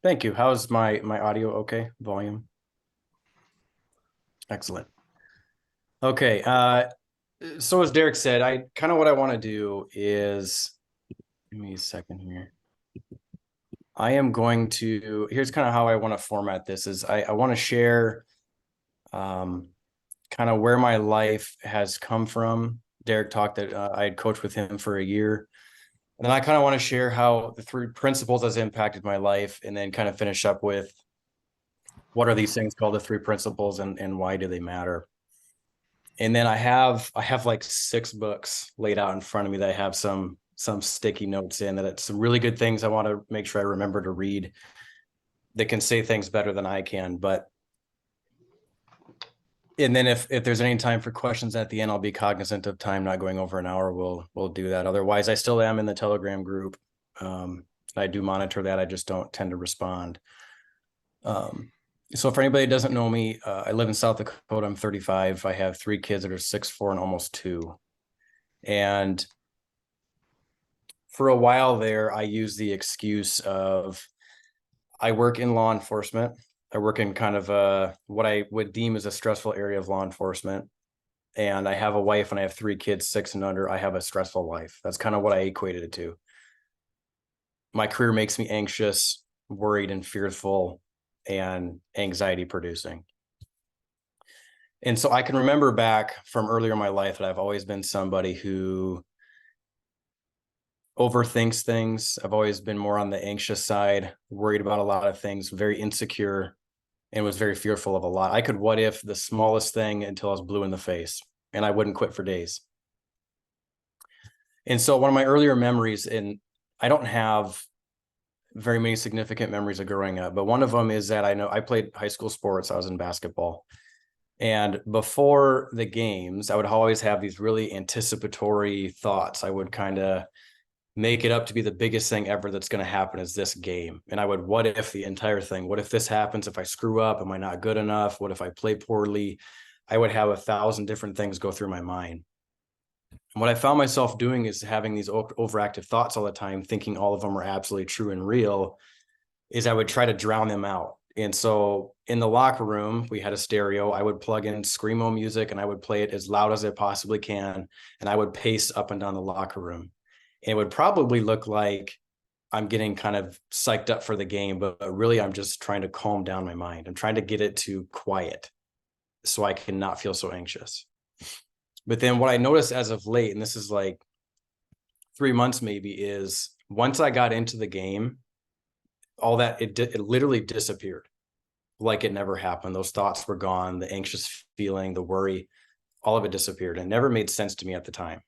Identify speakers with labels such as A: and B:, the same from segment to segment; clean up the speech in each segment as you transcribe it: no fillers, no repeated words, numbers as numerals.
A: Thank you. How's my audio? Okay, volume. Excellent. Okay. So as Derek said, I kind of what I want to do is give me a second here. I am going to here's kind of how I want to format this is I want to share um kind of where my life has come from. Derek talked that I had coached with him for a year. And then I kind of want to share how the three principles has impacted my life and then kind of finish up with what are these things called the three principles and why do they matter? And then I have like 6 books laid out in front of me that I have some sticky notes in that it's some really good things I want to make sure I remember to read that can say things better than I can. But and then if there's any time for questions at the end, I'll be cognizant of time not going over an hour. We'll do that. Otherwise, I still am in the Telegram group. I do monitor that. I just don't tend to respond. Um, so for anybody that doesn't know me, I live in South Dakota. I'm 35. I have 3 kids that are 6, 4, and almost 2. And for a while there, I used the excuse of I work in law enforcement. I work in kind of what I would deem as a stressful area of law enforcement. And I have a wife and I have 3 kids, 6 and under. I have a stressful life. That's kind of what I equated it to. My career makes me anxious, worried, and fearful, and anxiety producing. And so I can remember back from earlier in my life that I've always been somebody who overthinks things. I've always been more on the anxious side, worried about a lot of things, very insecure, and was very fearful of a lot. I could what if the smallest thing until I was blue in the face, and I wouldn't quit for days. And so one of my earlier memories, and I don't have very many significant memories of growing up, but one of them is that I know I played high school sports. I was in basketball. And before the games, I would always have these really anticipatory thoughts. I would kind of make it up to be the biggest thing ever that's going to happen is this game. And I would, what if the entire thing? What if this happens? If I screw up, am I not good enough? What if I play poorly? I would have 1,000 different things go through my mind. And what I found myself doing is having these overactive thoughts all the time, thinking all of them are absolutely true and real, is I would try to drown them out. And so in the locker room, we had a stereo. I would plug in screamo music and I would play it as loud as I possibly can. And I would pace up and down the locker room. It would probably look like I'm getting kind of psyched up for the game, but really I'm just trying to calm down my mind. I'm trying to get it to quiet so I can not feel so anxious. But then what I noticed as of late, and this is like 3 months maybe, is once I got into the game, all that it literally disappeared like it never happened. Those thoughts were gone, the anxious feeling, the worry, all of it disappeared. And it never made sense to me at the time.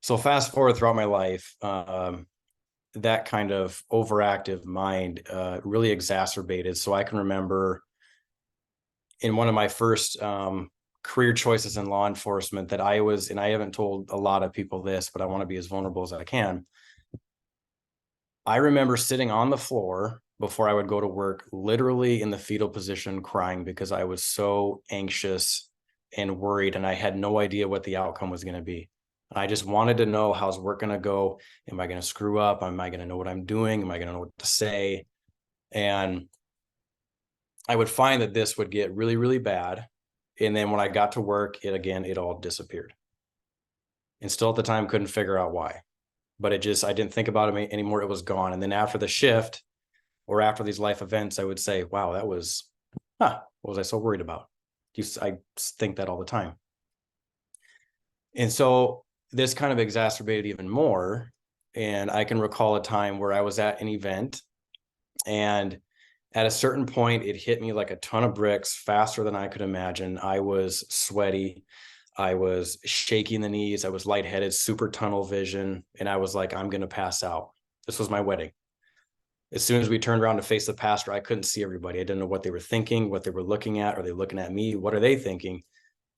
A: So fast forward throughout my life, that kind of overactive mind really exacerbated. So I can remember in one of my first career choices in law enforcement that I was, and I haven't told a lot of people this, but I want to be as vulnerable as I can. I remember sitting on the floor before I would go to work, literally in the fetal position, crying because I was so anxious and worried, and I had no idea what the outcome was going to be. I just wanted to know how's work going to go. Am I going to screw up? Am I going to know what I'm doing? Am I going to know what to say? And I would find that this would get really, really bad. And then when I got to work, it all disappeared. And still at the time, couldn't figure out why. But I didn't think about it anymore. It was gone. And then after the shift or after these life events, I would say, wow, what was I so worried about? I think that all the time. And so this kind of exacerbated even more. And I can recall a time where I was at an event, and at a certain point, it hit me like a ton of bricks faster than I could imagine. I was sweaty. I was shaky in the knees. I was lightheaded, super tunnel vision. And I was like, I'm going to pass out. This was my wedding. As soon as we turned around to face the pastor, I couldn't see everybody. I didn't know what they were thinking, what they were looking at. Are they looking at me? What are they thinking?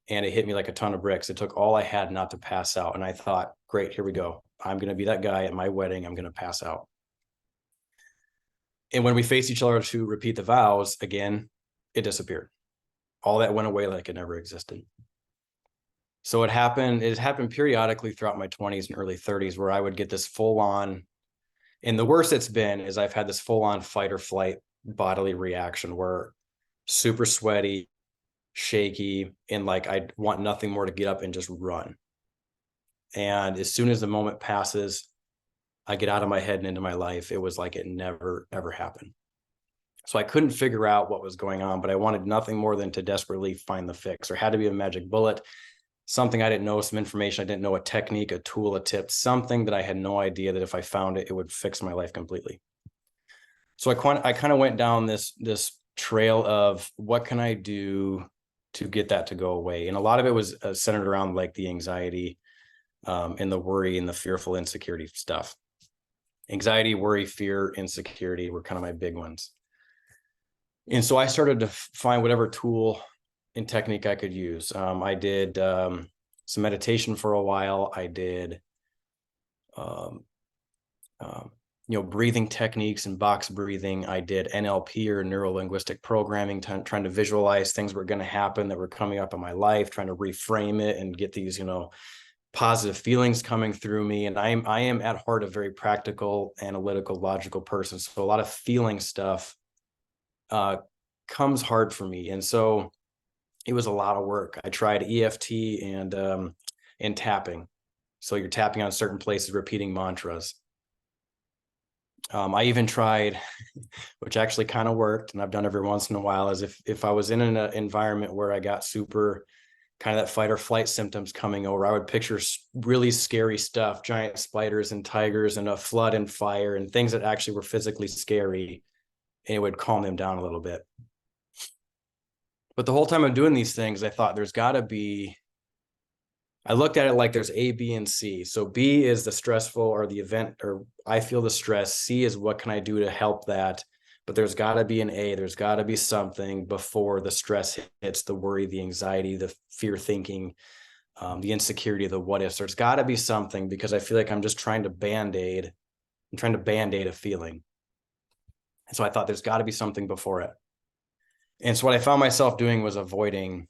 A: And it hit me like a ton of bricks. It took all I had not to pass out. And I thought, great, here we go. I'm going to be that guy at my wedding. I'm going to pass out. And when we faced each other to repeat the vows again, it disappeared. All that went away like it never existed. So it happened periodically throughout my 20s and early 30s where I would get this full on And the worst it's been is I've had this full on fight or flight bodily reaction where super sweaty, shaky, and like I want nothing more to get up and just run. And as soon as the moment passes, I get out of my head and into my life. It was like it never, ever happened. So I couldn't figure out what was going on, but I wanted nothing more than to desperately find the fix. There had to be a magic bullet, something I didn't know, some information I didn't know, a technique, a tool, a tip, something that I had no idea that if I found it, it would fix my life completely. So I kind of went down this trail of what can I do to get that to go away? And a lot of it was centered around like the anxiety and the worry and the fearful insecurity stuff. Anxiety, worry, fear, insecurity were kind of my big ones. And so I started to find whatever tool and technique I could use. I did some meditation for a while. I did, breathing techniques and box breathing. I did NLP or neuro linguistic programming, trying to visualize things were going to happen that were coming up in my life, trying to reframe it and get these, positive feelings coming through me. And I am at heart a very practical, analytical, logical person. So a lot of feeling stuff comes hard for me. And so it was a lot of work. I tried EFT and tapping. So you're tapping on certain places, repeating mantras. I even tried, which actually kind of worked, and I've done every once in a while, is if I was in an environment where I got super kind of that fight or flight symptoms coming over, I would picture really scary stuff, giant spiders and tigers and a flood and fire and things that actually were physically scary, and it would calm them down a little bit. But the whole time I'm doing these things, I thought I looked at it like there's A, B, and C. So B is the stressful or the event, or I feel the stress. C is what can I do to help that? But there's got to be an A. There's got to be something before the stress hits, the worry, the anxiety, the fear thinking, the insecurity, the what ifs. There's got to be something, because I feel like I'm just trying to Band-Aid. I'm trying to Band-Aid a feeling. And so I thought there's got to be something before it. And so what I found myself doing was avoiding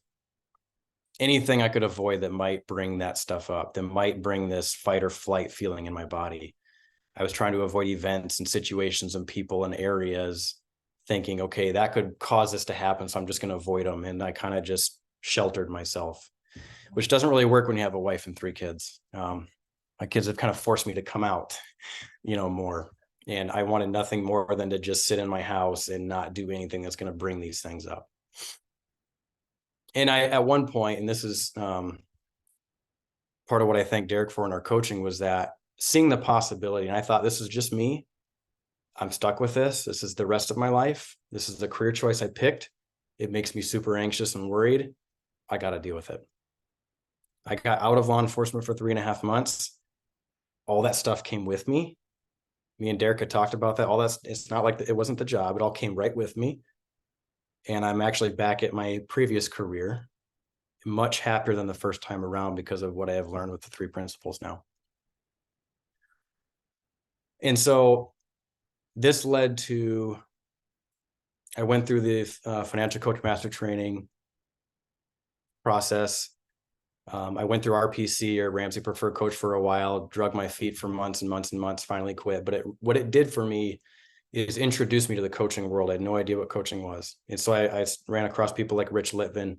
A: anything I could avoid that might bring that stuff up, that might bring this fight or flight feeling in my body. I was trying to avoid events and situations and people and areas, thinking, okay, that could cause this to happen, so I'm just going to avoid them. And I kind of just sheltered myself, which doesn't really work when you have a wife and 3 kids. My kids have kind of forced me to come out, more. And I wanted nothing more than to just sit in my house and not do anything that's going to bring these things up. And I, at one point, and this is part of what I thank Derek for in our coaching, was that seeing the possibility. And I thought, this is just me. I'm stuck with this. This is the rest of my life. This is the career choice I picked. It makes me super anxious and worried. I got to deal with it. I got out of law enforcement for 3.5 months. All that stuff came with me. Me and Derek had talked about that. All that's, it's not like it wasn't the job. It all came right with me. And I'm actually back at my previous career, much happier than the first time around because of what I have learned with the 3 principles now. And so this led to, I went through the financial coach master training process. I went through RPC, or Ramsey Preferred Coach, for a while, drug my feet for months and months and months, finally quit. But what it did for me is introduce me to the coaching world. I had no idea what coaching was. And so I ran across people like Rich Litvin,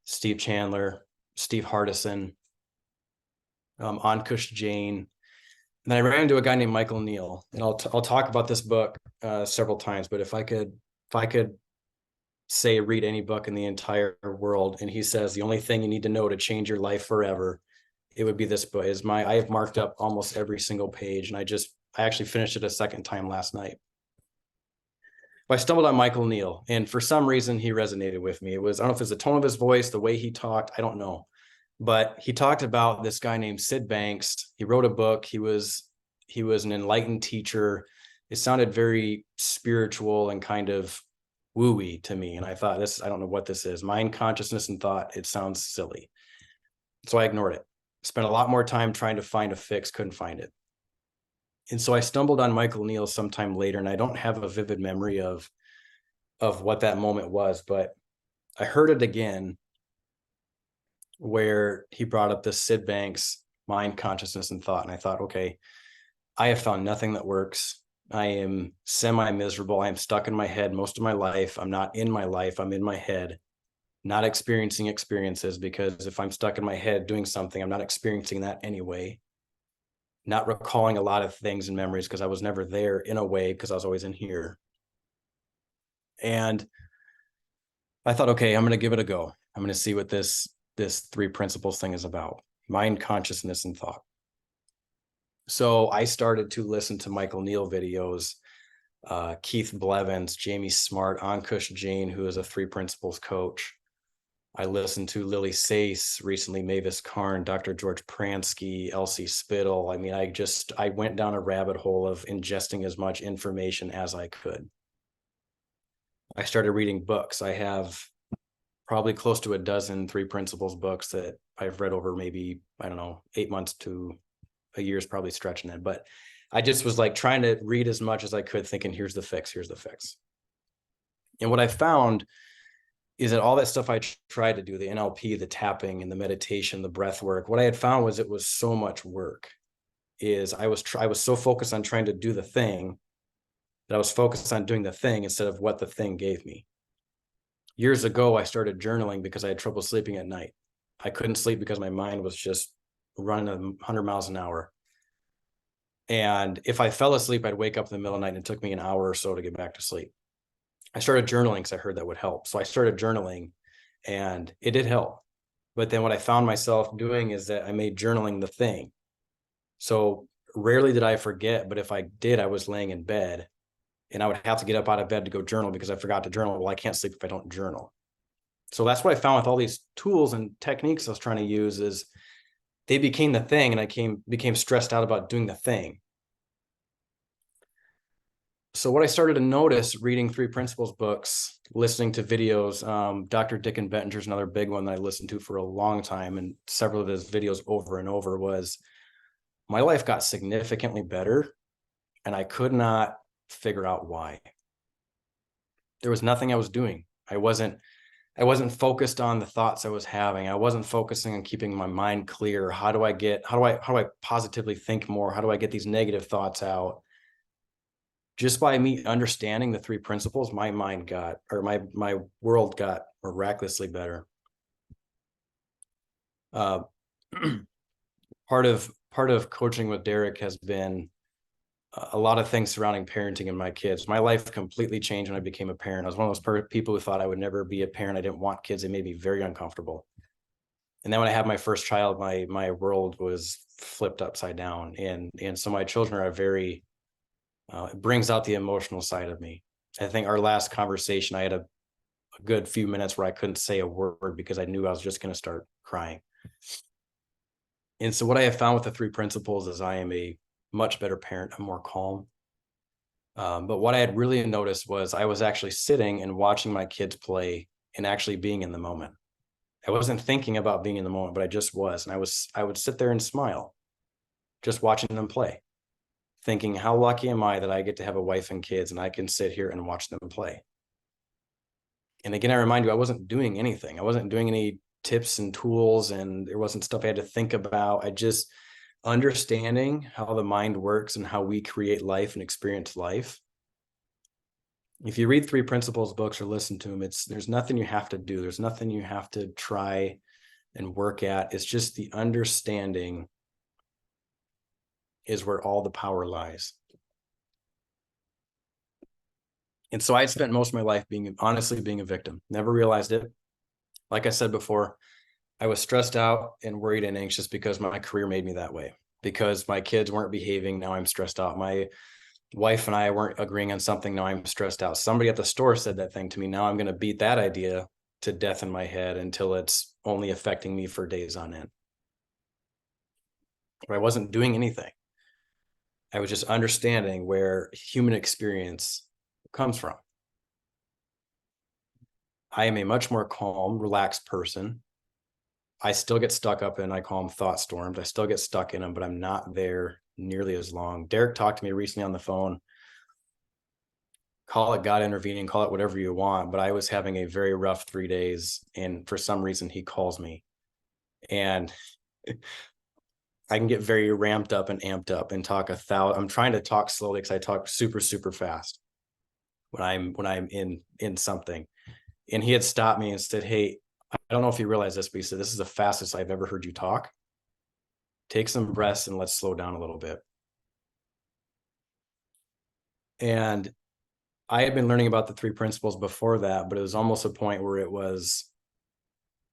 A: Steve Chandler, Steve Hardison, Ankush Jain. And then I ran into a guy named Michael Neal, and I'll talk about this book several times, but if I could say read any book in the entire world, and he says the only thing you need to know to change your life forever, it would be this book. I have marked up almost every single page, and I actually finished it a second time last night. But I stumbled on Michael Neal, and for some reason he resonated with me. I don't know if it's the tone of his voice, the way he talked, I don't know. But he talked about this guy named Sid Banks. He wrote a book. He was an enlightened teacher. It sounded very spiritual and kind of woo-y to me. And I thought, I don't know what this is. Mind, consciousness, and thought. It sounds silly. So I ignored it. Spent a lot more time trying to find a fix, couldn't find it. And so I stumbled on Michael Neal sometime later, and I don't have a vivid memory of what that moment was, but I heard it again, where he brought up this Sid Banks, mind, consciousness, and thought. And I thought, okay, I have found nothing that works. I am semi-miserable. I am stuck in my head most of my life. I'm not in my life. I'm in my head, not experiencing experiences, because if I'm stuck in my head doing something, I'm not experiencing that anyway. Not recalling a lot of things and memories because I was never there in a way, because I was always in here. And I thought, okay, I'm going to give it a go. I'm going to see what this three principles thing is about: mind, consciousness, and thought. So I started to listen to Michael Neal videos, Keith Blevins, Jamie Smart, Ankush Jain, who is a three principles coach. I listened to Lily Sace recently, Mavis Karn, Dr. George Pransky, Elsie Spittle. I mean, I went down a rabbit hole of ingesting as much information as I could. I started reading books. I have probably close to a dozen three principles books that I've read over maybe, I don't know, 8 months to a year is probably stretching it. But I just was like trying to read as much as I could, thinking, here's the fix, here's the fix. And what I found is that all that stuff I tried to do, the NLP, the tapping and the meditation, the breath work, what I had found was it was so much work. I was so focused on trying to do the thing that I was focused on doing the thing instead of what the thing gave me. Years ago, I started journaling because I had trouble sleeping at night. I couldn't sleep because my mind was just running 100 miles an hour. And if I fell asleep, I'd wake up in the middle of the night, and it took me an hour or so to get back to sleep. I started journaling because I heard that would help. So I started journaling, and it did help. But then what I found myself doing is that I made journaling the thing. So rarely did I forget, but if I did, I was laying in bed and I would have to get up out of bed to go journal because I forgot to journal. Well, I can't sleep if I don't journal. So that's what I found with all these tools and techniques I was trying to use, is they became the thing, and I became stressed out about doing the thing. So what I started to notice reading three principles books, listening to videos, Dr. Dicken Bettinger's another big one that I listened to for a long time, and several of his videos over and over, was my life got significantly better, and I could not figure out why. There was nothing I was doing. I wasn't focused on the thoughts I was having. I wasn't focusing on keeping my mind clear. How do I positively think more? How do I get these negative thoughts out? Just by me understanding the three principles, my world got miraculously better. Part of coaching with Derek has been a lot of things surrounding parenting and my kids. My life completely changed when I became a parent. I was one of those people who thought I would never be a parent. I didn't want kids. They made me very uncomfortable. And then when I had my first child, my world was flipped upside down. And so my children are very, it brings out the emotional side of me. I think our last conversation, I had a good few minutes where I couldn't say a word because I knew I was just going to start crying. And so what I have found with the three principles is I am a much better parent. I'm more calm. But what I had really noticed was I was actually sitting and watching my kids play and actually being in the moment. I wasn't thinking about being in the moment, but I just was. And I would sit there and smile, just watching them play, thinking, how lucky am I that I get to have a wife and kids and I can sit here and watch them play. And again, I remind you, I wasn't doing anything. I wasn't doing any tips and tools, and there wasn't stuff I had to think about. I just understanding how the mind works and how we create life and experience life. If you read three principles books or listen to them, there's nothing you have to do. There's nothing you have to try and work at. It's just the understanding is where all the power lies. And so I spent most of my life honestly being a victim. Never realized it. Like I said before, I was stressed out and worried and anxious because my career made me that way. Because my kids weren't behaving, now I'm stressed out. My wife and I weren't agreeing on something, now I'm stressed out. Somebody at the store said that thing to me, now I'm going to beat that idea to death in my head until it's only affecting me for days on end. But I wasn't doing anything. I was just understanding where human experience comes from. I am a much more calm, relaxed person. I still get stuck up in, I call them thought storms. I still get stuck in them, but I'm not there nearly as long. Derek talked to me recently on the phone. Call it God intervening, call it whatever you want, but I was having a very rough 3 days, and for some reason he calls me. And I can get very ramped up and amped up and talk I'm trying to talk slowly because I talk super, super fast when I'm in something. And he had stopped me and said, "Hey, I don't know if you realize this, but he said, this is the fastest I've ever heard you talk. Take some breaths and let's slow down a little bit." And I had been learning about the three principles before that, but it was almost a point where it was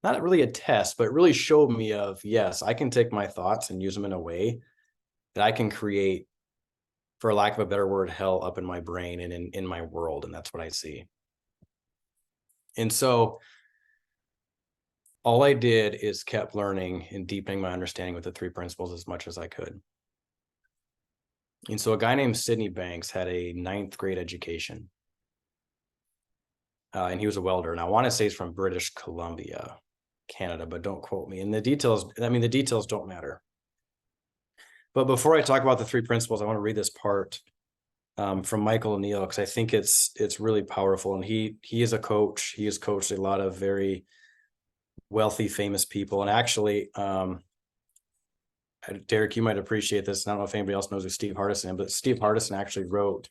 A: not really a test, but it really showed me of, yes, I can take my thoughts and use them in a way that I can create, for lack of a better word, hell up in my brain and in my world. And that's what I see. And so all I did is kept learning and deepening my understanding with the three principles as much as I could. And so a guy named Sidney Banks had a 9th grade education. And he was a welder. And I want to say he's from British Columbia, Canada, but don't quote me. And the details don't matter. But before I talk about the three principles, I want to read this part from Michael O'Neill, because I think it's really powerful. And he is a coach. He has coached a lot of very wealthy, famous people. And actually, Derek, you might appreciate this. I don't know if anybody else knows who Steve Hardison is, but Steve Hardison actually wrote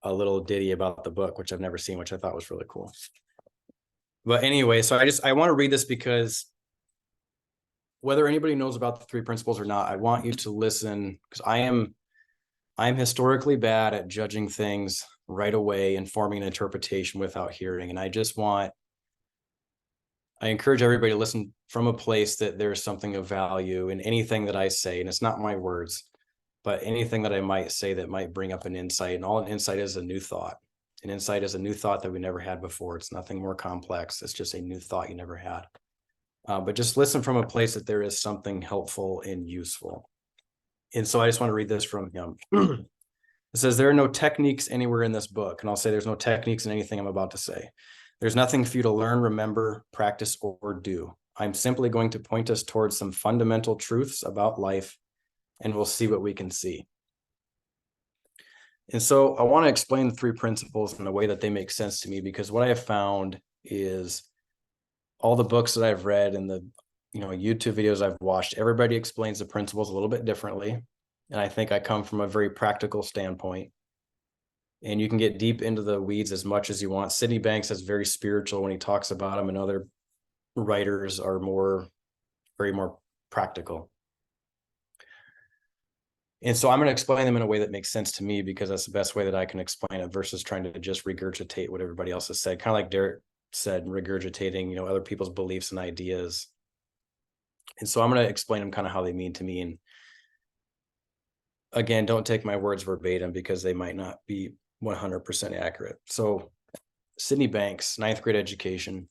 A: a little ditty about the book, which I've never seen, which I thought was really cool. But anyway, so I want to read this because whether anybody knows about the three principles or not, I want you to listen, because I'm historically bad at judging things right away and forming an interpretation without hearing. And I encourage everybody to listen from a place that there's something of value in anything that I say. And it's not my words, but anything that I might say that might bring up an insight. And all an insight is a new thought. An insight is a new thought that we never had before. It's nothing more complex. It's just a new thought you never had. But just listen from a place that there is something helpful and useful. And so I just want to read this from him. It says, "There are no techniques anywhere in this book." And I'll say there's no techniques in anything I'm about to say. "There's nothing for you to learn, remember, practice, or do. I'm simply going to point us towards some fundamental truths about life, and we'll see what we can see." And so I want to explain the three principles in a way that they make sense to me, because what I have found is all the books that I've read and the YouTube videos I've watched, everybody explains the principles a little bit differently. And I think I come from a very practical standpoint. And you can get deep into the weeds as much as you want. Sidney Banks is very spiritual when he talks about them, and other writers are very more practical. And so I'm going to explain them in a way that makes sense to me, because that's the best way that I can explain it, versus trying to just regurgitate what everybody else has said. Kind of like Derek said, regurgitating, other people's beliefs and ideas. And so I'm going to explain them kind of how they mean to me. And again, don't take my words verbatim, because they might not be 100% accurate. So Sidney Banks, 9th grade education.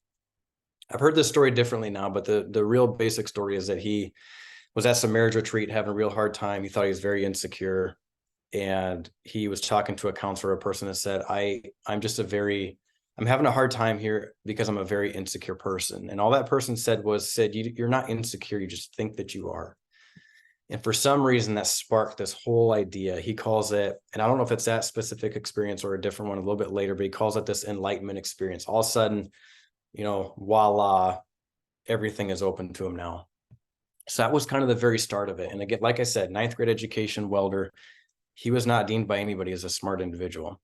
A: I've heard this story differently now, but the real basic story is that he was at some marriage retreat having a real hard time. He thought he was very insecure. And he was talking to a counselor, a person that said, I'm having a hard time here because I'm a very insecure person. And all that person said, you're not insecure. You just think that you are. And for some reason that sparked this whole idea. He calls it, and I don't know if it's that specific experience or a different one a little bit later, but he calls it this enlightenment experience. All of a sudden, voila, everything is open to him now. So that was kind of the very start of it. And again, like I said, 9th grade education, welder. He was not deemed by anybody as a smart individual.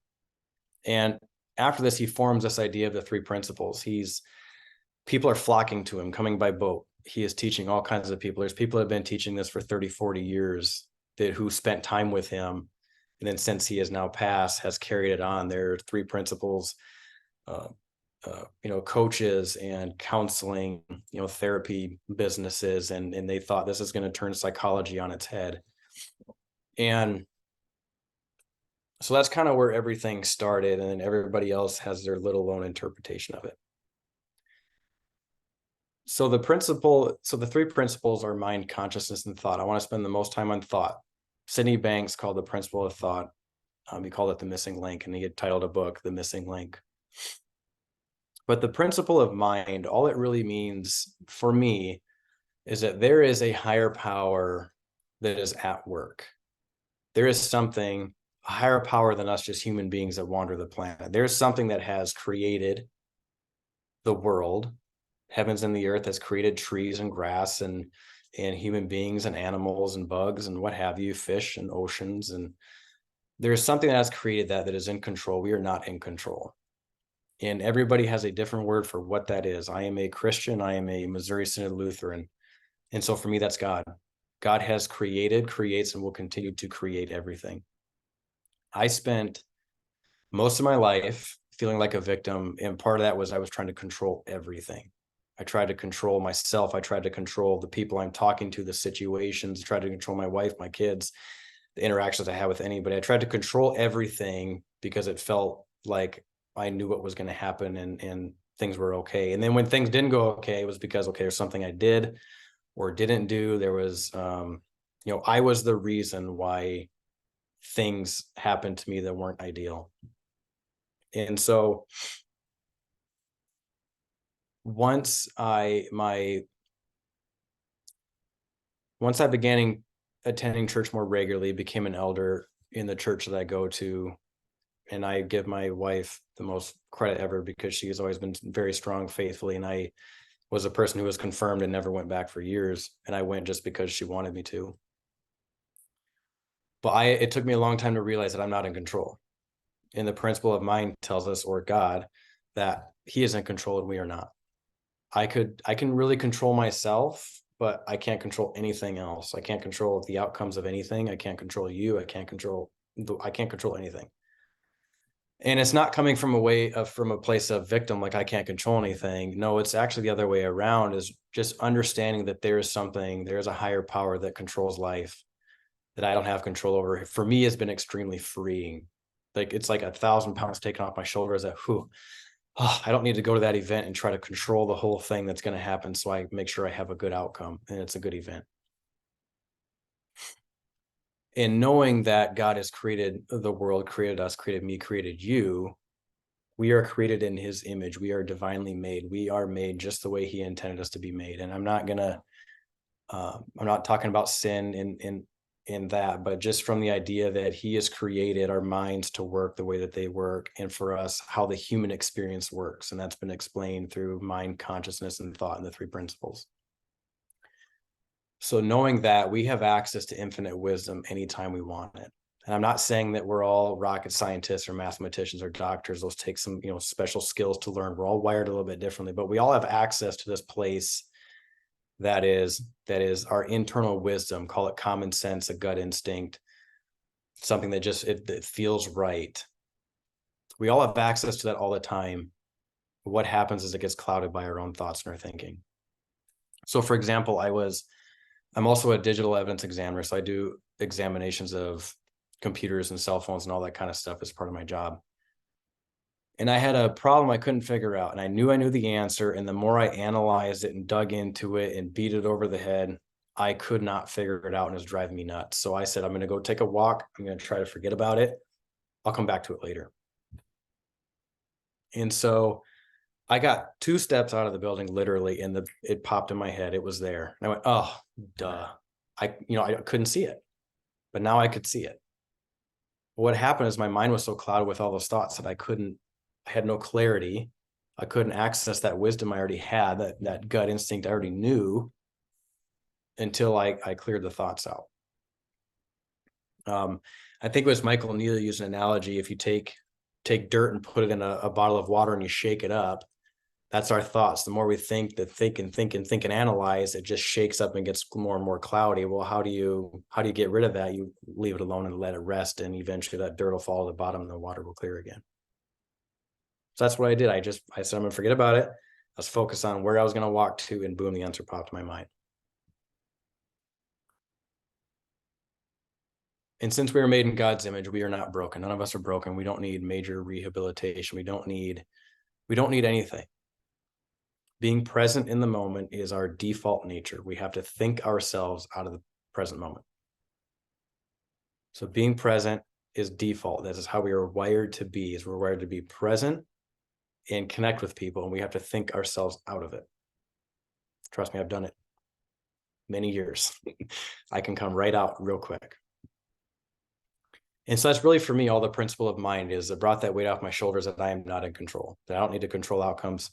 A: And after this, he forms this idea of the three principles. People are flocking to him, coming by boat. He is teaching all kinds of people. There's people that have been teaching this for 30, 40 years who spent time with him. And then since he has now passed, has carried it on. There are three principles, coaches and counseling, therapy businesses. And they thought this is going to turn psychology on its head. And so that's kind of where everything started. And then everybody else has their little own interpretation of it. So the three principles are mind, consciousness, and thought. I want to spend the most time on thought. Sidney Banks called the principle of thought. He called it the missing link, and he had titled a book, The Missing Link. But the principle of mind, all it really means for me is that there is a higher power that is at work. There is something, a higher power than us, just human beings that wander the planet. There's something that has created the world, heavens and the earth, has created trees and grass and in human beings and animals and bugs and what have you, fish and oceans. And there's something that has created that is in control. We are not in control. And everybody has a different word for what that is. I am a Christian. I am a Missouri Synod Lutheran. And so for me, that's God. God has created, creates, and will continue to create everything. I spent most of my life feeling like a victim. And part of that was I was trying to control everything. I tried to control myself. I tried to control the people I'm talking to, the situations, I tried to control my wife, my kids, the interactions I had with anybody. I tried to control everything because it felt like I knew what was going to happen and things were okay. And then when things didn't go okay, it was because, okay, there's something I did or didn't do. There was, I was the reason why things happened to me that weren't ideal. And so once I began attending church more regularly, became an elder in the church that I go to, and I give my wife the most credit ever because she has always been very strong, faithfully, and I was a person who was confirmed and never went back for years, and I went just because she wanted me to. But it took me a long time to realize that I'm not in control. And the principle of mind tells us, or God, that he is in control and we are not. I can really control myself, but I can't control anything else. I can't control the outcomes of anything. I can't control you. I can't control anything. And it's not coming from from a place of victim, like I can't control anything. No, it's actually the other way around, is just understanding that there's a higher power that controls life that I don't have control over. For me, it's been extremely freeing. Like it's like 1,000 pounds taken off my shoulders that, I don't need to go to that event and try to control the whole thing that's going to happen. So I make sure I have a good outcome and it's a good event. And knowing that God has created the world, created us, created me, created you, we are created in his image. We are divinely made. We are made just the way he intended us to be made. And I'm not talking about sin in that, but just from the idea that he has created our minds to work the way that they work, and for us, how the human experience works. And that's been explained through mind, consciousness, and thought in the three principles. So knowing that we have access to infinite wisdom anytime we want it. And I'm not saying that we're all rocket scientists or mathematicians or doctors. Those take some, special skills to learn. We're all wired a little bit differently, but we all have access to this place that is our internal wisdom. Call it common sense, a gut instinct, something that just it feels right. We all have access to that all the time. What happens is it gets clouded by our own thoughts and our thinking. So for example, I'm also a digital evidence examiner. So I do examinations of computers and cell phones and all that kind of stuff as part of my job. And I had a problem I couldn't figure out, and I knew the answer. And the more I analyzed it and dug into it and beat it over the head, I could not figure it out, and it was driving me nuts. So I said, I'm going to go take a walk. I'm going to try to forget about it. I'll come back to it later. And so I got 2 steps out of the building, literally, and it popped in my head. It was there. And I went, oh, duh. I couldn't see it, but now I could see it. What happened is my mind was so clouded with all those thoughts that I had no clarity. I couldn't access that wisdom I already had, that gut instinct I already knew, until I cleared the thoughts out. I think it was Michael Neal used an analogy. If you take dirt and put it in a bottle of water and you shake it up, that's our thoughts. The more we think and analyze, it just shakes up and gets more and more cloudy. Well, how do you get rid of that? You leave it alone and let it rest, and eventually that dirt will fall to the bottom and the water will clear again. So that's what I did. I said, I'm going to forget about it. I was focused on where I was going to walk to, and boom, the answer popped in my mind. And since we were made in God's image, we are not broken. None of us are broken. We don't need major rehabilitation. We don't need anything. Being present in the moment is our default nature. We have to think ourselves out of the present moment. So being present is default. That is how we are wired to be, we're wired to be present and connect with people. And we have to think ourselves out of it. Trust me, I've done it many years. I can come right out real quick. And so that's really, for me, all the principle of mind is. It brought that weight off my shoulders, that I am not in control, that I don't need to control outcomes.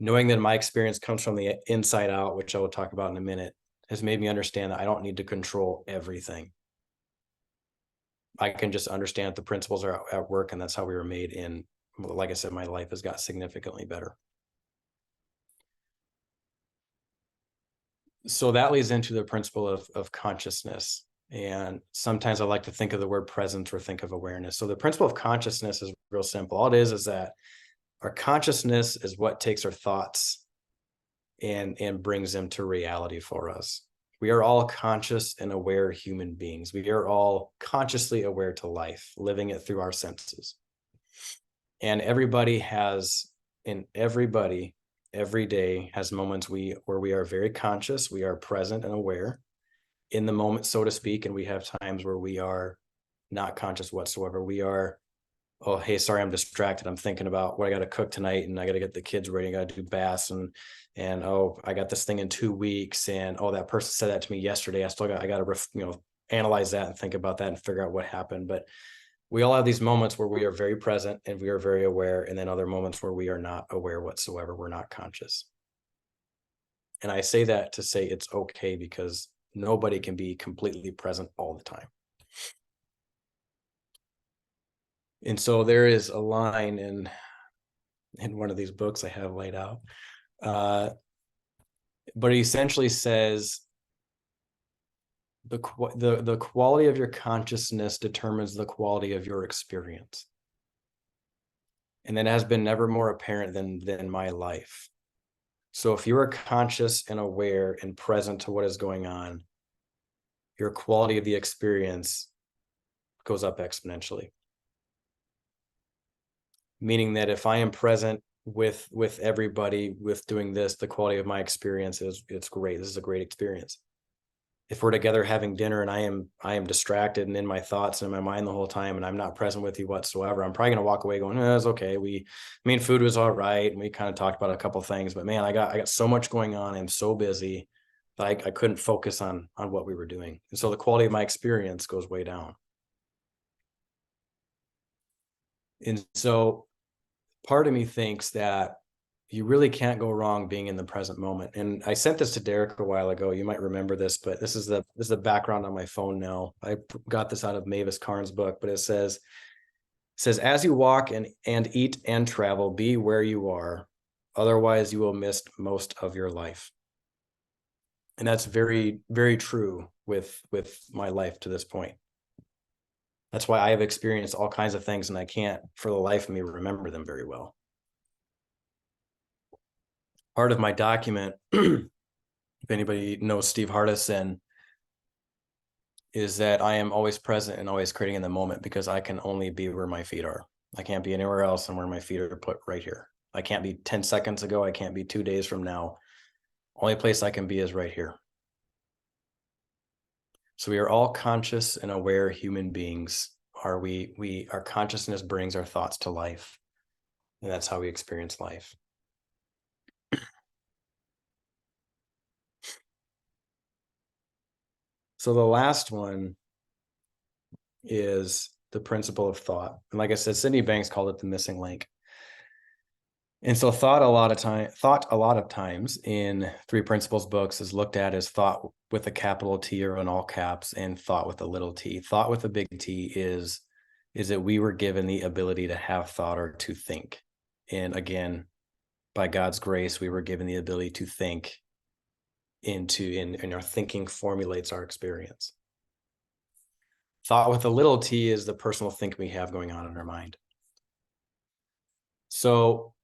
A: Knowing that my experience comes from the inside out, which I will talk about in a minute, has made me understand that I don't need to control everything. I can just understand that the principles are at work, and that's how we were made. And like I said, my life has got significantly better. So that leads into the principle of consciousness. And sometimes I like to think of the word presence or think of awareness. So the principle of consciousness is real simple. All it is that our consciousness is what takes our thoughts and brings them to reality for us. We are all conscious and aware human beings. We are all consciously aware to life, living it through our senses. And everybody every day has moments where we are very conscious, we are present and aware in the moment, so to speak, and we have times where we are not conscious whatsoever. We are, oh, hey, sorry, I'm distracted. I'm thinking about what I got to cook tonight, and I got to get the kids ready. I got to do baths, and oh, I got this thing in 2 weeks, and oh, that person said that to me yesterday. I got to analyze that and think about that and figure out what happened. But we all have these moments where we are very present and we are very aware, and then other moments where we are not aware whatsoever. We're not conscious. And I say that to say it's okay, because nobody can be completely present all the time. And so there is a line in one of these books I have laid out, but it essentially says the quality of your consciousness determines the quality of your experience. And that has been never more apparent than my life. So if you are conscious and aware and present to what is going on, your quality of the experience goes up exponentially. Meaning that if I am present with everybody with doing this, the quality of my experience it's great. This is a great experience. If we're together having dinner and I am distracted and in my thoughts and in my mind the whole time, and I'm not present with you whatsoever, I'm probably going to walk away going, it's okay. Food was all right. And we kind of talked about a couple of things, but man, I got so much going on. I'm so busy that I couldn't focus on what we were doing. And so the quality of my experience goes way down. And so part of me thinks that you really can't go wrong being in the present moment. And I sent this to Derek a while ago. You might remember this, but this is the background on my phone now. I got this out of Mavis Karn's book, but it says, as you walk and eat and travel, be where you are. Otherwise, you will miss most of your life. And that's very, very true with my life to this point. That's why I have experienced all kinds of things, and I can't, for the life of me, remember them very well. Part of my document, if anybody knows Steve Hardison, is that I am always present and always creating in the moment, because I can only be where my feet are. I can't be anywhere else than where my feet are put right here. I can't be 10 seconds ago. I can't be 2 days from now. Only place I can be is right here. So we are all conscious and aware human beings. Our consciousness brings our thoughts to life, and that's how we experience life. So the last one is the principle of thought. And like I said, Sydney Banks called it the missing link. And so thought a lot of times in Three Principles books is looked at as thought with a capital T or in all caps, and thought with a little t. Thought with a big T is that we were given the ability to have thought or to think. And again, by God's grace, we were given the ability to think and our thinking formulates our experience. Thought with a little t is the personal think we have going on in our mind. So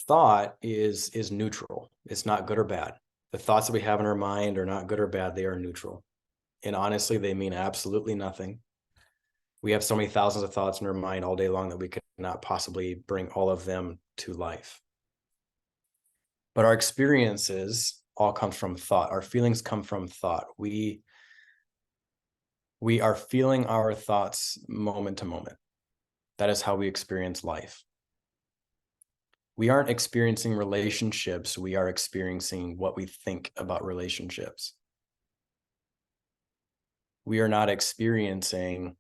A: thought is neutral. It's not good or bad. The thoughts that we have in our mind are not good or bad. They are neutral. And honestly, they mean absolutely nothing. We have so many thousands of thoughts in our mind all day long that we could not possibly bring all of them to life. But our experiences all come from thought. Our feelings come from thought. We are feeling our thoughts moment to moment. That is how we experience life. We aren't experiencing relationships. We are experiencing what we think about relationships. We are not experiencing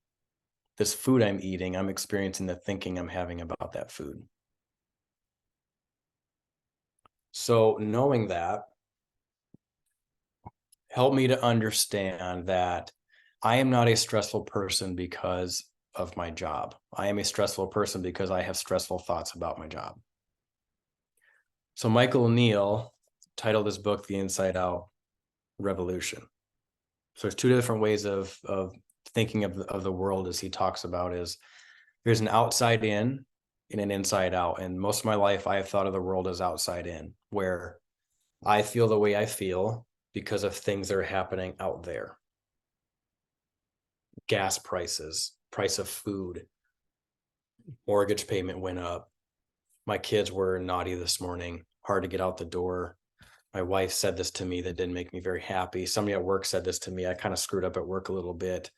A: this food I'm eating. I'm experiencing the thinking I'm having about that food. So knowing that, helped me to understand that I am not a stressful person because of my job. I am a stressful person because I have stressful thoughts about my job. So Michael Neal titled his book, The Inside Out Revolution. So there's two different ways of thinking of the world, as he talks about, is there's an outside in and an inside out. And most of my life, I have thought of the world as outside in, where I feel the way I feel because of things that are happening out there. Gas prices, price of food, mortgage payment went up. My kids were naughty this morning, hard to get out the door. My wife said this to me that didn't make me very happy. Somebody at work said this to me. I kind of screwed up at work a little bit.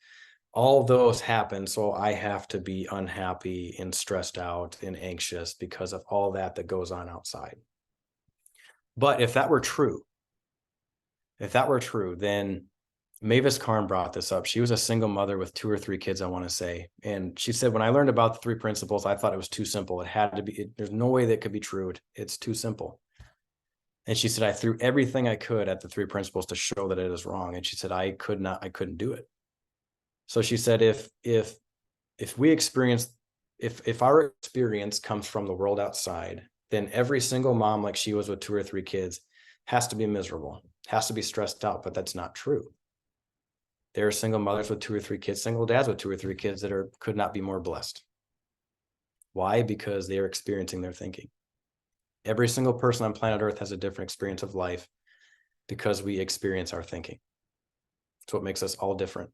A: All those happen, so I have to be unhappy and stressed out and anxious because of all that goes on outside. But if that were true, then Mavis Karn brought this up. She was a single mother with 2 or 3 kids, I want to say. And she said, when I learned about the 3 principles, I thought it was too simple. It had to be, there's no way that could be true. It's too simple. And she said, I threw everything I could at the 3 principles to show that it is wrong. And she said, I couldn't do it. So she said, if we experience, if our experience comes from the world outside, then every single mom, like she was with 2 or 3 kids, has to be miserable, has to be stressed out, but that's not true. There are single mothers with 2 or 3 kids, single dads with 2 or 3 kids that could not be more blessed. Why? Because they are experiencing their thinking. Every single person on planet Earth has a different experience of life because we experience our thinking. It's what makes us all different.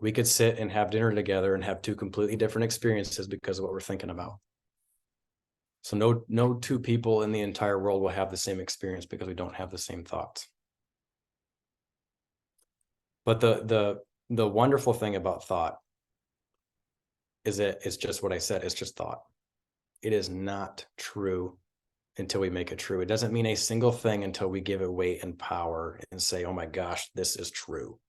A: We could sit and have dinner together and have 2 completely different experiences because of what we're thinking about. So no 2 people in the entire world will have the same experience because we don't have the same thoughts. But the wonderful thing about thought is that it's just what I said. It's just thought. It is not true until we make it true. It doesn't mean a single thing until we give it weight and power and say, oh my gosh, this is true.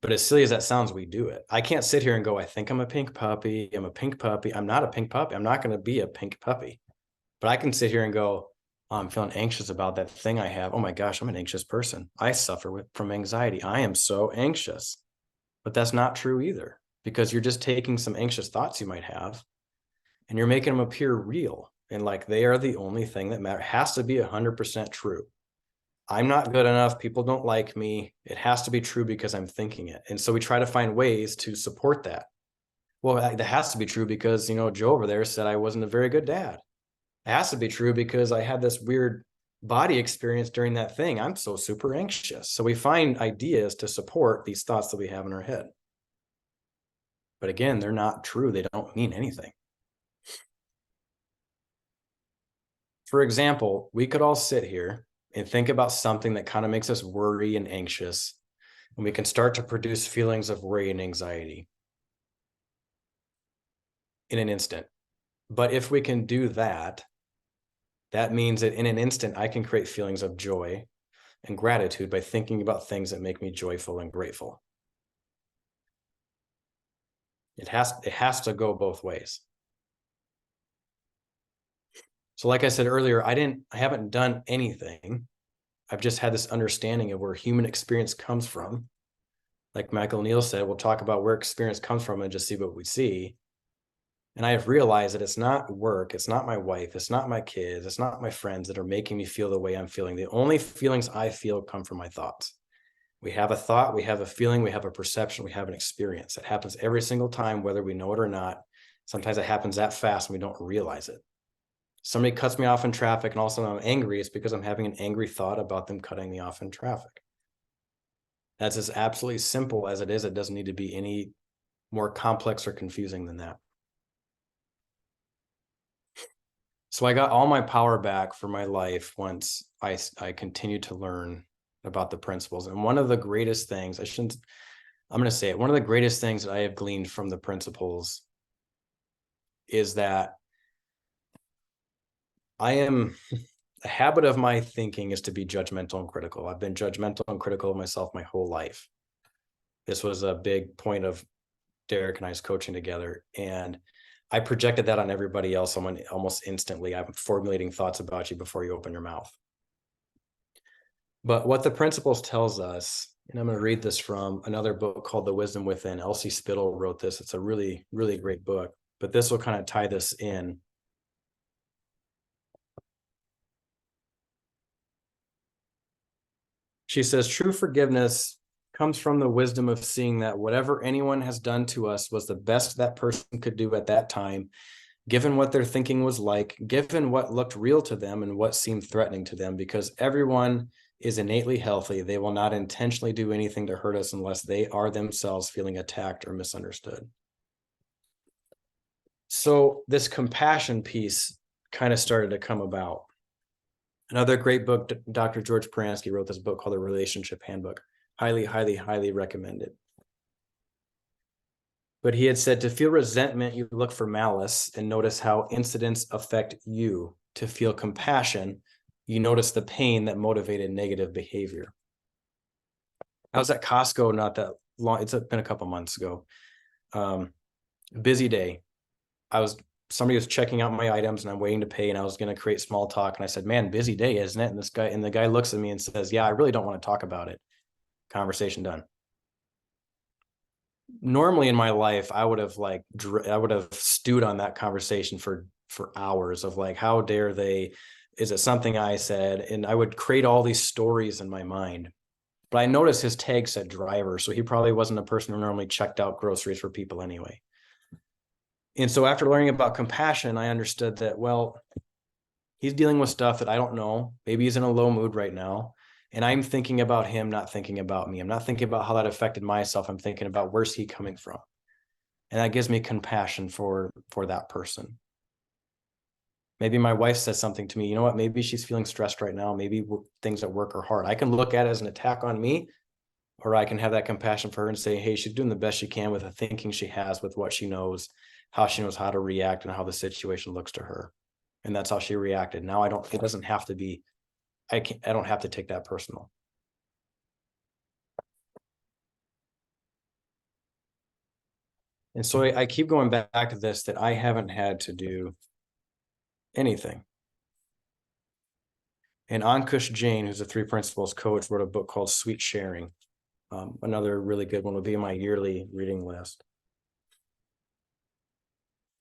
A: But as silly as that sounds, we do it. I can't sit here and go, I think I'm a pink puppy. I'm a pink puppy. I'm not a pink puppy. I'm not going to be a pink puppy. But I can sit here and go, oh, I'm feeling anxious about that thing I have. Oh my gosh, I'm an anxious person. I suffer from anxiety. I am so anxious. But that's not true either, because you're just taking some anxious thoughts you might have and you're making them appear real. And like they are the only thing that matters. It has to be 100% true. I'm not good enough. People don't like me. It has to be true because I'm thinking it. And so we try to find ways to support that. Well, that has to be true because, Joe over there said I wasn't a very good dad. It has to be true because I had this weird body experience during that thing. I'm so super anxious. So we find ideas to support these thoughts that we have in our head. But again, they're not true. They don't mean anything. For example, we could all sit here and think about something that kind of makes us worry and anxious, and we can start to produce feelings of worry and anxiety in an instant. But if we can do that, that means that in an instant, I can create feelings of joy and gratitude by thinking about things that make me joyful and grateful. It has to go both ways. So like I said earlier, I haven't done anything. I've just had this understanding of where human experience comes from. Like Michael Neal said, we'll talk about where experience comes from and just see what we see. And I have realized that it's not work, it's not my wife, it's not my kids, it's not my friends that are making me feel the way I'm feeling. The only feelings I feel come from my thoughts. We have a thought, we have a feeling, we have a perception, we have an experience. It happens every single time, whether we know it or not. Sometimes it happens that fast and we don't realize it. Somebody cuts me off in traffic and all of a sudden I'm angry. It's because I'm having an angry thought about them cutting me off in traffic. That's as absolutely simple as it is. It doesn't need to be any more complex or confusing than that. So I got all my power back for my life once I continued to learn about the principles. And one of the greatest things, I'm going to say it, one of the greatest things that I have gleaned from the principles is that a habit of my thinking is to be judgmental and critical. I've been judgmental and critical of myself my whole life. This was a big point of Derek and I's coaching together. And I projected that on everybody else almost instantly. I'm formulating thoughts about you before you open your mouth. But what the principles tells us, and I'm going to read this from another book called The Wisdom Within. Elsie Spittle wrote this. It's a really, really great book, but this will kind of tie this in. She says, true forgiveness comes from the wisdom of seeing that whatever anyone has done to us was the best that person could do at that time, given what their thinking was like, given what looked real to them and what seemed threatening to them, because everyone is innately healthy. They will not intentionally do anything to hurt us unless they are themselves feeling attacked or misunderstood. So this compassion piece kind of started to come about. Another great book, Dr. George Pransky wrote this book called The Relationship Handbook. Highly, highly, highly recommend it. But he had said, to feel resentment, you look for malice and notice how incidents affect you. To feel compassion, you notice the pain that motivated negative behavior. I was at Costco not that long. It's been a couple months ago. Busy day. Somebody was checking out my items and I'm waiting to pay, and I was going to create small talk. And I said, man, busy day, isn't it? And the guy looks at me and says, yeah, I really don't want to talk about it. Conversation done. Normally in my life, I would have stewed on that conversation for hours of like, how dare they, is it something I said? And I would create all these stories in my mind. But I noticed his tag said driver, so he probably wasn't a person who normally checked out groceries for people anyway. And so after learning about compassion, I understood that, well, he's dealing with stuff that I don't know. Maybe he's in a low mood right now. And I'm thinking about him, not thinking about me. I'm not thinking about how that affected myself. I'm thinking about where's he coming from. And that gives me compassion for that person. Maybe my wife says something to me, you know what, maybe she's feeling stressed right now. Maybe things at work are hard. I can look at it as an attack on me, or I can have that compassion for her and say, hey, she's doing the best she can with the thinking she has, with what she knows how to react and how the situation looks to her. And that's how she reacted. Now it doesn't have to be, I don't have to take that personal. And so I keep going back to this, that I haven't had to do anything. And Ankush Jain, who's a 3 Principles coach, wrote a book called Sweet Sharing. Another really good one will be my yearly reading list.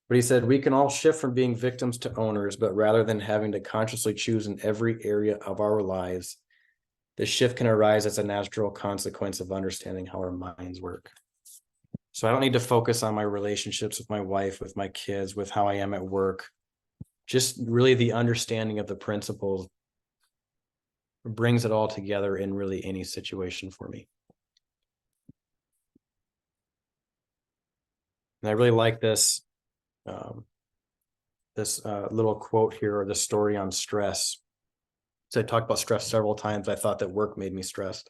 A: But he said, we can all shift from being victims to owners, but rather than having to consciously choose in every area of our lives, the shift can arise as a natural consequence of understanding how our minds work. So I don't need to focus on my relationships with my wife, with my kids, with how I am at work. Just really the understanding of the principles brings it all together in really any situation for me. And I really like this little quote here, or the story on stress. So I talked about stress several times. I thought that work made me stressed.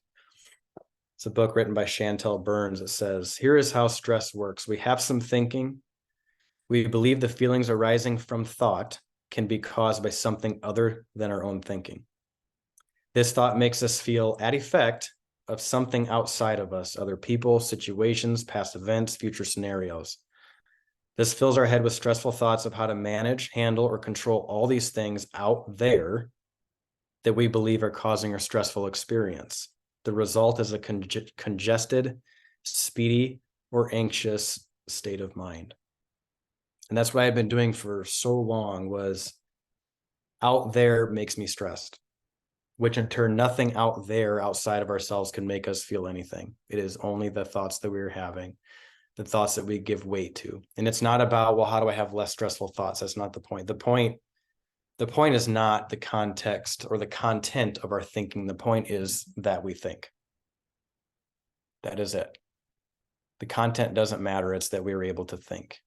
A: It's a book written by Chantel Burns. It says, here is how stress works. We have some thinking. We believe the feelings arising from thought can be caused by something other than our own thinking. This thought makes us feel at effect of something outside of us, other people, situations, past events, future scenarios. This fills our head with stressful thoughts of how to manage, handle, or control all these things out there that we believe are causing our stressful experience. The result is a congested, speedy, or anxious state of mind. And that's what I had been doing for so long, was out there makes me stressed, which in turn, nothing out there outside of ourselves can make us feel anything. It is only the thoughts that we're having, the thoughts that we give weight to. And it's not about, well, how do I have less stressful thoughts? That's not the point. The point is not the context or the content of our thinking. The point is that we think. That is it. The content doesn't matter. It's that we are able to think.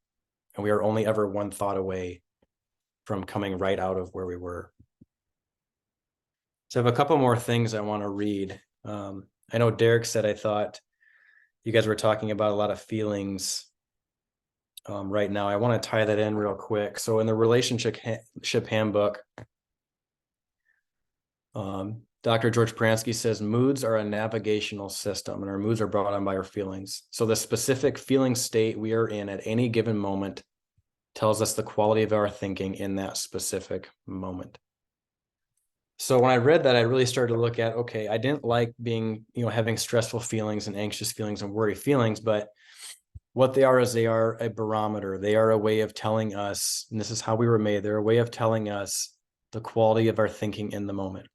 A: And we are only ever one thought away from coming right out of where we were. So I have a couple more things I want to read. I know Derek said, I thought you guys were talking about a lot of feelings right now. I want to tie that in real quick. So in the relationship handbook, Dr. George Pransky says, moods are a navigational system, and our moods are brought on by our feelings. So the specific feeling state we are in at any given moment tells us the quality of our thinking in that specific moment. So when I read that, I really started to look at, okay, I didn't like being, having stressful feelings and anxious feelings and worry feelings, but what they are is they are a barometer. They are a way of telling us, and this is how we were made, they're a way of telling us the quality of our thinking in the moment.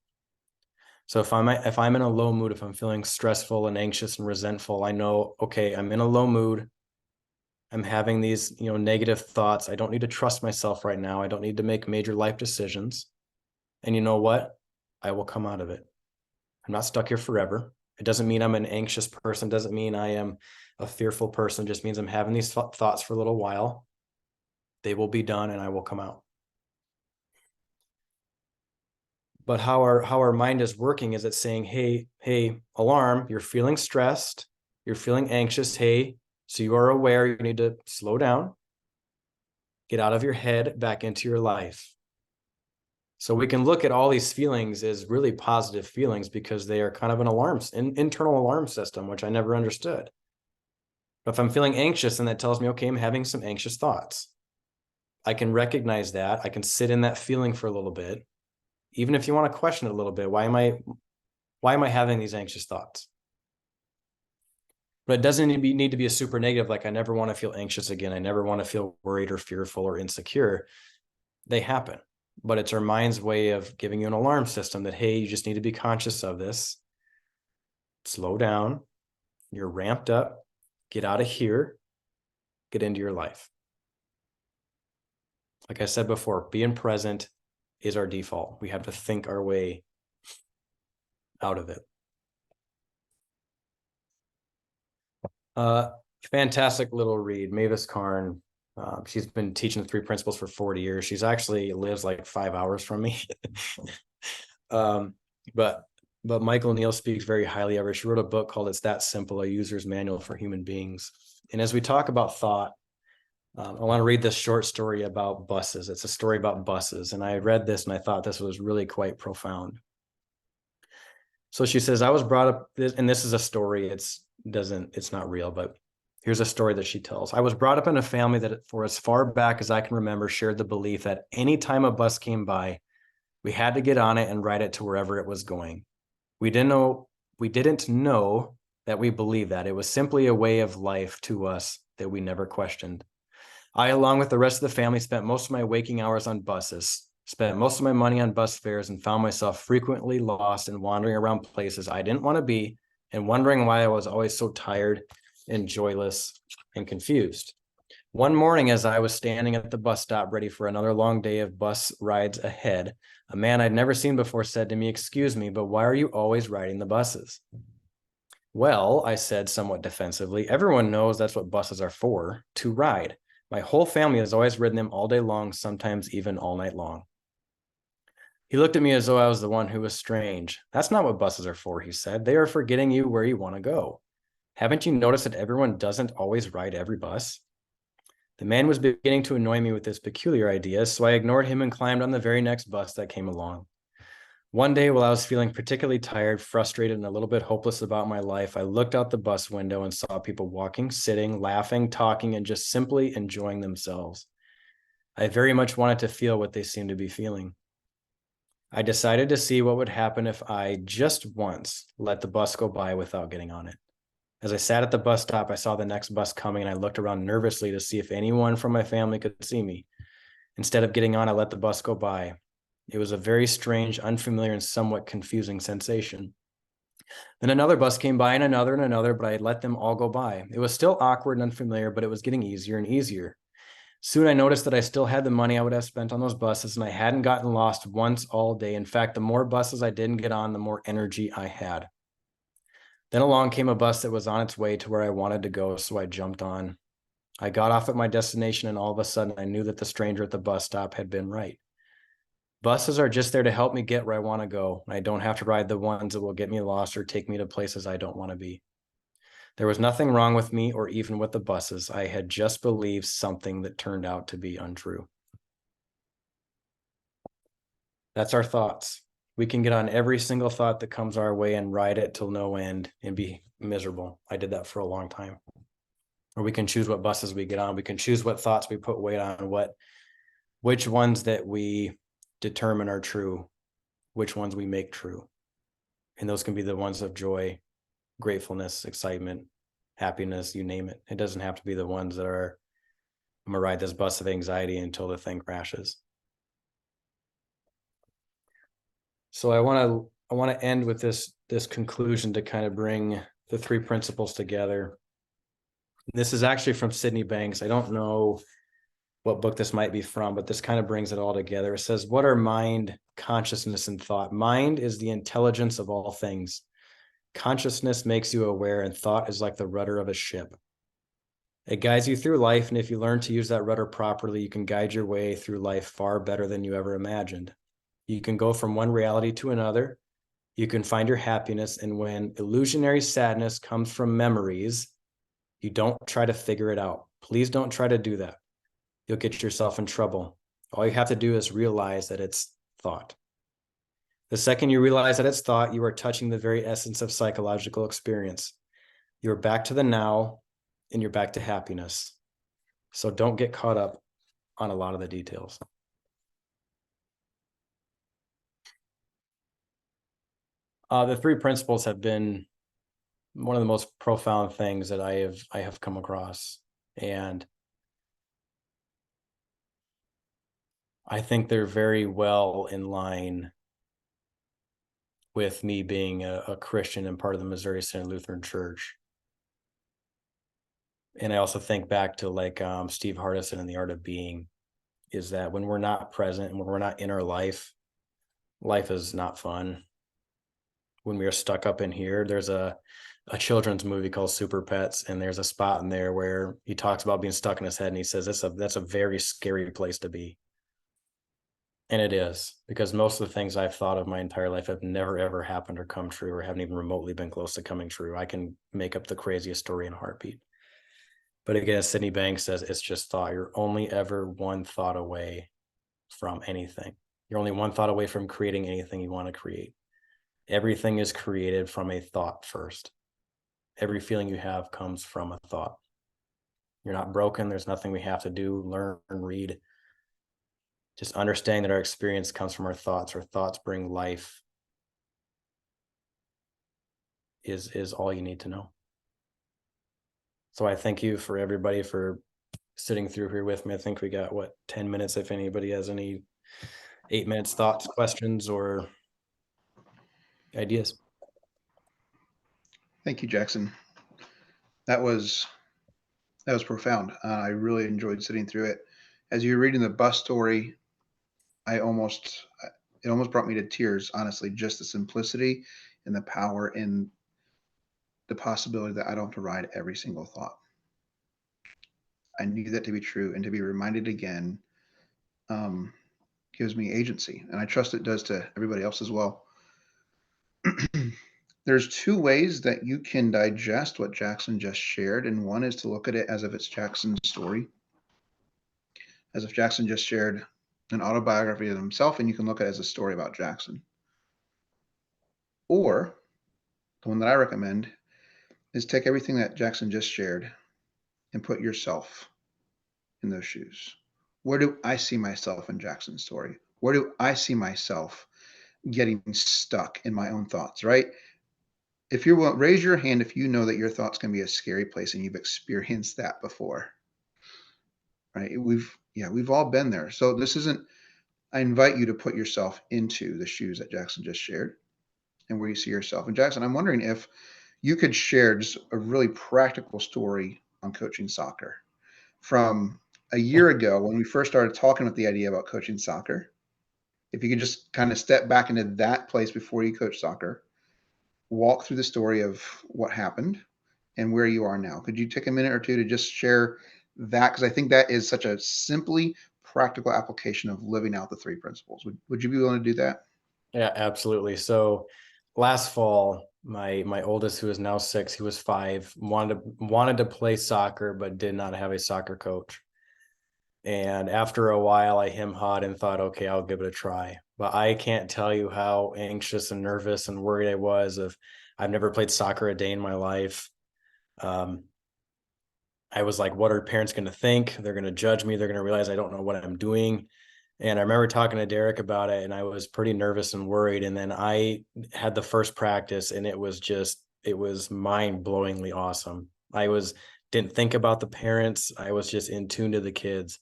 A: So if I'm in a low mood, if I'm feeling stressful and anxious and resentful, I know, okay, I'm in a low mood. I'm having these, negative thoughts. I don't need to trust myself right now. I don't need to make major life decisions. And you know what? I will come out of it. I'm not stuck here forever. It doesn't mean I'm an anxious person. Doesn't mean I am a fearful person. It just means I'm having these thoughts for a little while. They will be done and I will come out. But how our mind is working is it's saying, hey, alarm, you're feeling stressed, you're feeling anxious. Hey, so you are aware you need to slow down, get out of your head, back into your life. So we can look at all these feelings as really positive feelings because they are kind of an internal alarm system, which I never understood. But if I'm feeling anxious, and that tells me, okay, I'm having some anxious thoughts. I can recognize that. I can sit in that feeling for a little bit. Even if you want to question it a little bit, why am I having these anxious thoughts? But it doesn't need to be a super negative, like I never want to feel anxious again. I never want to feel worried or fearful or insecure. They happen. But it's our mind's way of giving you an alarm system that, hey, you just need to be conscious of this. Slow down. You're ramped up. Get out of here. Get into your life. Like I said before, being present is our default. We have to think our way out of it. Fantastic little read, Mavis Karn. She's been teaching the 3 principles for 40 years. She's actually lives like 5 hours from me. But Michael Neal speaks very highly of her. She wrote a book called It's That Simple, A User's Manual for Human Beings. And as we talk about thought, I want to read this short story about buses. It's a story about buses. And I read this and I thought this was really quite profound. So she says, I was brought up, and this is a story. It's not real, but here's a story that she tells. I was brought up in a family that for as far back as I can remember shared the belief that any time a bus came by, we had to get on it and ride it to wherever it was going. We didn't know that we believed that. It was simply a way of life to us that we never questioned. I, along with the rest of the family, spent most of my waking hours on buses, spent most of my money on bus fares, and found myself frequently lost and wandering around places I didn't want to be and wondering why I was always so tired and joyless and confused. One morning, as I was standing at the bus stop ready for another long day of bus rides ahead, a man I'd never seen before said to me, "Excuse me, but why are you always riding the buses?" Well, I said somewhat defensively, everyone knows that's what buses are for, to ride. My whole family has always ridden them all day long, sometimes even all night long. He looked at me as though I was the one who was strange. That's not what buses are for, he said. They are for getting you where you want to go. Haven't you noticed that everyone doesn't always ride every bus? The man was beginning to annoy me with his peculiar ideas, so I ignored him and climbed on the very next bus that came along. One day, while I was feeling particularly tired, frustrated, and a little bit hopeless about my life, I looked out the bus window and saw people walking, sitting, laughing, talking, and just simply enjoying themselves. I very much wanted to feel what they seemed to be feeling. I decided to see what would happen if I just once let the bus go by without getting on it. As I sat at the bus stop, I saw the next bus coming and I looked around nervously to see if anyone from my family could see me. Instead of getting on, I let the bus go by. It was a very strange, unfamiliar, and somewhat confusing sensation. Then another bus came by and another, but I had let them all go by. It was still awkward and unfamiliar, but it was getting easier and easier. Soon I noticed that I still had the money I would have spent on those buses and I hadn't gotten lost once all day. In fact, the more buses I didn't get on, the more energy I had. Then along came a bus that was on its way to where I wanted to go, so I jumped on. I got off at my destination and all of a sudden I knew that the stranger at the bus stop had been right. Buses are just there to help me get where I want to go. I don't have to ride the ones that will get me lost or take me to places I don't want to be. There was nothing wrong with me or even with the buses. I had just believed something that turned out to be untrue. That's our thoughts. We can get on every single thought that comes our way and ride it till no end and be miserable. I did that for a long time. Or we can choose what buses we get on. We can choose what thoughts we put weight on, which ones that we determine are true, which ones we make true. And those can be the ones of joy, gratefulness, excitement, happiness, you name it. It doesn't have to be the ones that are, I'm gonna ride this bus of anxiety until the thing crashes. So I want to end with this conclusion to kind of bring the three principles together. This is actually from Sydney Banks. I don't know what book this might be from, but this kind of brings it all together. It says, what are mind, consciousness, and thought? Mind is the intelligence of all things. Consciousness makes you aware, and thought is like the rudder of a ship. It guides you through life, and if you learn to use that rudder properly, you can guide your way through life far better than you ever imagined. You can go from one reality to another. You can find your happiness, and when illusionary sadness comes from memories, you don't try to figure it out. Please don't try to do that. You'll get yourself in trouble. All you have to do is realize that it's thought. The second you realize that it's thought, you are touching the very essence of psychological experience. You're back to the now, and you're back to happiness. So don't get caught up on a lot of the details. The three principles have been one of the most profound things that I have come across. And I think they're very well in line with me being a Christian and part of the Missouri Synod Lutheran Church. And I also think back to like Steve Hardison in The Art of Being, is that when we're not present and when we're not in our life, life is not fun. When we are stuck up in here, there's a children's movie called Super Pets, and there's a spot in there where he talks about being stuck in his head, and he says that's a very scary place to be. And it is, because most of the things I've thought of my entire life have never ever happened or come true, or haven't even remotely been close to coming true. I can make up the craziest story in a heartbeat. But again, as Sydney Banks says, it's just thought. You're only ever one thought away from anything. You're only one thought away from creating anything you want to create. Everything is created from a thought first. Every feeling you have comes from a thought. You're not broken. There's nothing we have to do, learn, read. Just understanding that our experience comes from our thoughts. Our thoughts bring life is all you need to know. So I thank you for everybody for sitting through here with me. I think we got 10 minutes if anybody has any 8 minutes thoughts, questions, or ideas.
B: Thank you, Jackson. That was profound. I really enjoyed sitting through it. As you were reading the bus story, it almost brought me to tears, honestly, just the simplicity and the power and the possibility that I don't have to ride every single thought. I knew that to be true, and to be reminded again gives me agency, and I trust it does to everybody else as well. There's two ways that you can digest what Jackson just shared, and one is to look at it as if it's Jackson's story, as if Jackson just shared an autobiography of himself, and you can look at it as a story about Jackson. Or the one that I recommend is take everything that Jackson just shared and put yourself in those shoes. Where do I see myself in Jackson's story? Where do I see myself getting stuck in my own thoughts, right? If you will, raise your hand if you know that your thoughts can be a scary place and you've experienced that before, right? We've all been there. So this isn't, I invite you to put yourself into the shoes that Jackson just shared and where you see yourself. And Jackson, I'm wondering if you could share just a really practical story on coaching soccer from a year ago when we first started talking about the idea about coaching soccer. If you could just kind of step back into that place before you coach soccer, walk through the story of what happened and where you are now. Could you take a minute or two to just share that? Because I think that is such a simply practical application of living out the three principles. Would you be willing to do that?
A: Yeah, absolutely. So last fall, my oldest, who is now 6, he was 5, wanted to play soccer, but did not have a soccer coach. And after a while, I hem-hawed and thought, okay, I'll give it a try. But I can't tell you how anxious and nervous and worried I was. I've never played soccer a day in my life. I was like, what are parents going to think? They're going to judge me. They're going to realize I don't know what I'm doing. And I remember talking to Derek about it, and I was pretty nervous and worried. And then I had the first practice, and it was mind-blowingly awesome. Didn't think about the parents. I was just in tune to the kids.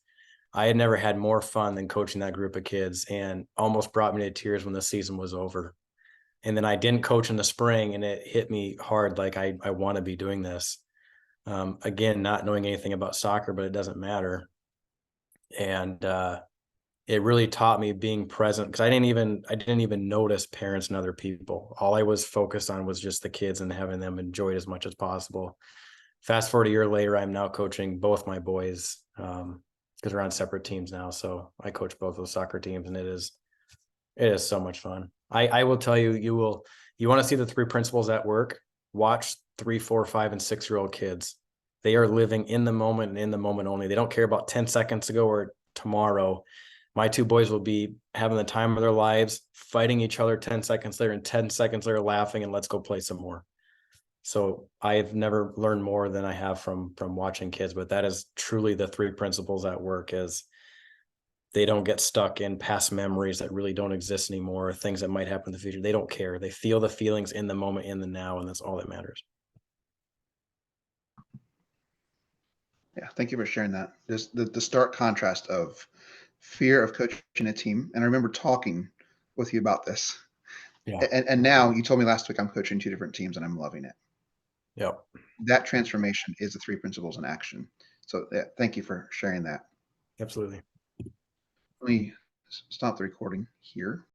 A: I had never had more fun than coaching that group of kids, and almost brought me to tears when the season was over. And then I didn't coach in the spring, and it hit me hard. Like I want to be doing this. Again, not knowing anything about soccer, but it doesn't matter. And it really taught me being present, because I didn't even notice parents and other people. All I was focused on was just the kids and having them enjoy it as much as possible. Fast forward a year later, I'm now coaching both my boys, because we're on separate teams now. So I coach both those soccer teams, and it is so much fun. I will tell you, you want to see the three principles at work, watch 3, 4, 5, and 6-year-old kids. They are living in the moment and in the moment only. They don't care about 10 seconds ago or tomorrow. My two boys will be having the time of their lives, fighting each other 10 seconds later, and 10 seconds later laughing, and let's go play some more. So I've never learned more than I have from watching kids, but that is truly the three principles at work. Is they don't get stuck in past memories that really don't exist anymore, or things that might happen in the future. They don't care. They feel the feelings in the moment, in the now, and that's all that matters.
B: Yeah, thank you for sharing that. There's the stark contrast of fear of coaching a team. And I remember talking with you about this.
A: Yeah.
B: And now you told me last week I'm coaching two different teams and I'm loving it.
A: Yep.
B: That transformation is the three principles in action. So yeah, thank you for sharing that.
A: Absolutely.
B: Let me stop the recording here.